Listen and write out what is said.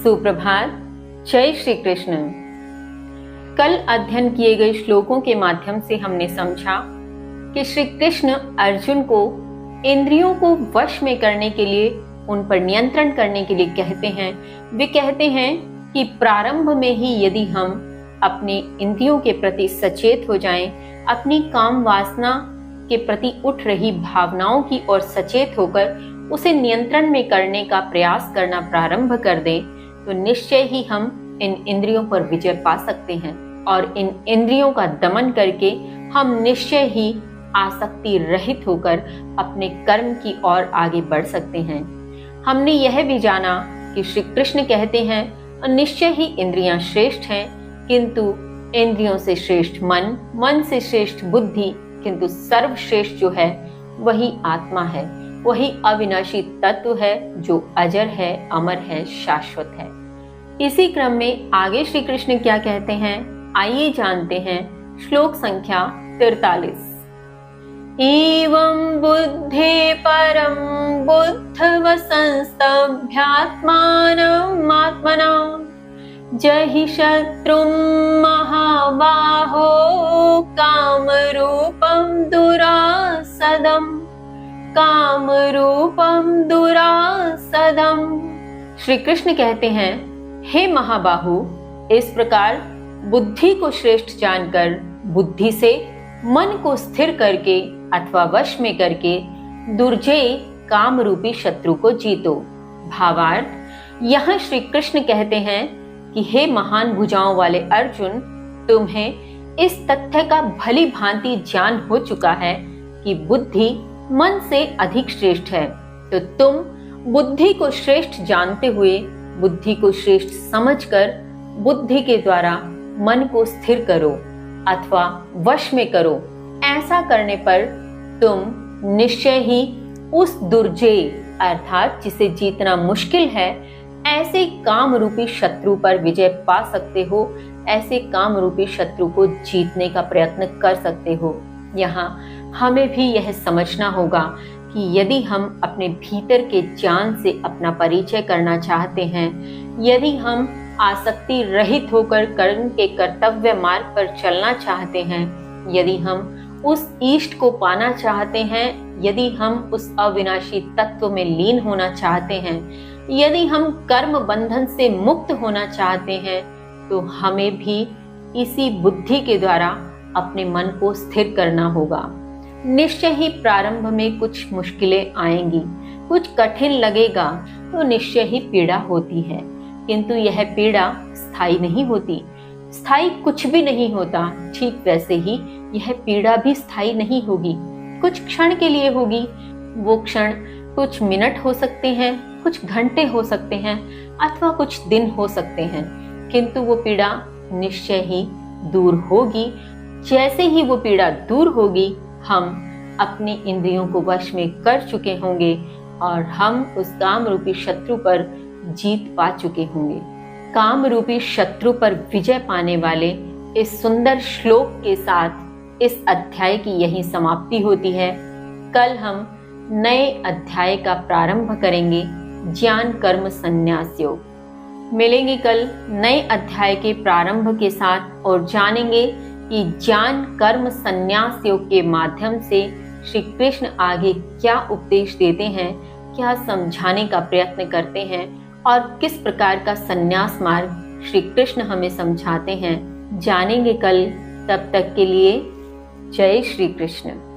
सुप्रभात। जय श्री कृष्ण। कल अध्ययन किए गए श्लोकों के माध्यम से हमने समझा कि श्री कृष्ण अर्जुन को इंद्रियों को वश में करने के लिए, उन पर नियंत्रण करने के लिए कहते हैं। वे कहते हैं कि प्रारंभ में ही यदि हम अपने इंद्रियों के प्रति सचेत हो जाएं, अपनी काम वासना के प्रति उठ रही भावनाओं की ओर सचेत होकर उसे नियंत्रण में करने का प्रयास करना प्रारंभ कर दें, तो निश्चय ही हम इन इंद्रियों पर विजय पा सकते हैं और इन इंद्रियों का दमन करके हम निश्चय ही आसक्ति रहित होकर अपने कर्म की ओर आगे बढ़ सकते हैं। हमने यह भी जाना कि श्री कृष्ण कहते हैं निश्चय ही इंद्रियां श्रेष्ठ हैं, किंतु इंद्रियों से श्रेष्ठ मन, मन से श्रेष्ठ बुद्धि, किंतु सर्वश्रेष्ठ जो है वही आत्मा है, वही अविनाशी तत्व है जो अजर है, अमर है, शाश्वत है। इसी क्रम में आगे श्री कृष्ण क्या कहते हैं, आइए जानते हैं। श्लोक संख्या 43। एवं बुद्धे परम बुद्धव संस्तभ्यात्मानम् आत्मना जहि शत्रुं महाबाहो कामरूपं दुरासदम्। श्री कृष्ण कहते हैं, हे महाबाहु, इस प्रकार बुद्धि को श्रेष्ठ जानकर बुद्धि से मन को स्थिर करके अथवा वश में करके दुर्जय काम रूपी शत्रु को जीतो। भावार्थ, यहाँ श्री कृष्ण कहते हैं कि हे महान भुजाओं वाले अर्जुन, तुम्हें इस तथ्य का भली भांति ज्ञान हो चुका है कि बुद्धि मन से अधिक श्रेष्ठ है, तो तुम बुद्धि को श्रेष्ठ जानते हुए बुद्धि को श्रेष्ठ समझकर बुद्धि के द्वारा मन को स्थिर करो अथवा वश में करो। ऐसा करने पर तुम निश्चय ही उस दुर्जय अर्थात जिसे जीतना मुश्किल है ऐसे काम रूपी शत्रु पर विजय पा सकते हो, ऐसे काम रूपी शत्रु को जीतने का प्रयत्न कर सकते हो। यहाँ हमें भी यह समझना होगा कि यदि हम अपने भीतर के ज्ञान से अपना परिचय करना चाहते हैं, यदि हम आसक्ति रहित होकर कर्म के कर्तव्य मार्ग पर चलना चाहते हैं, यदि हम उस इष्ट को पाना चाहते हैं, यदि हम उस अविनाशी तत्व में लीन होना चाहते हैं, यदि हम कर्म बंधन से मुक्त होना चाहते हैं, तो हमें भी इसी बुद्धि के द्वारा अपने मन को स्थिर करना होगा। निश्चय ही प्रारंभ में कुछ मुश्किलें आएंगी, कुछ कठिन लगेगा, तो निश्चय ही पीड़ा होती है, किंतु यह पीड़ा स्थायी नहीं होती। स्थायी कुछ भी नहीं होता। ठीक वैसे ही यह पीड़ा भी स्थायी नहीं होगी, कुछ क्षण के लिए होगी। वो क्षण कुछ मिनट हो सकते हैं, कुछ घंटे हो सकते हैं, अथवा कुछ दिन हो सकते हैं, किंतु वो पीड़ा निश्चय ही दूर होगी। जैसे ही वो पीड़ा दूर होगी, हम अपनी इंद्रियों को वश में कर चुके होंगे और हम उस काम रूपी शत्रु पर जीत पा चुके होंगे। काम रूपी शत्रु पर विजय पाने वाले इस सुंदर श्लोक के साथ इस अध्याय की यही समाप्ति होती है। कल हम नए अध्याय का प्रारंभ करेंगे, ज्ञान कर्म संन्यास योग। मिलेंगे कल नए अध्याय के प्रारंभ के साथ और जानेंगे कि ज्ञान कर्म संन्यास योग के माध्यम से श्री कृष्ण आगे क्या उपदेश देते हैं, क्या समझाने का प्रयत्न करते हैं और किस प्रकार का संन्यास मार्ग श्री कृष्ण हमें समझाते हैं। जानेंगे कल। तब तक के लिए जय श्री कृष्ण।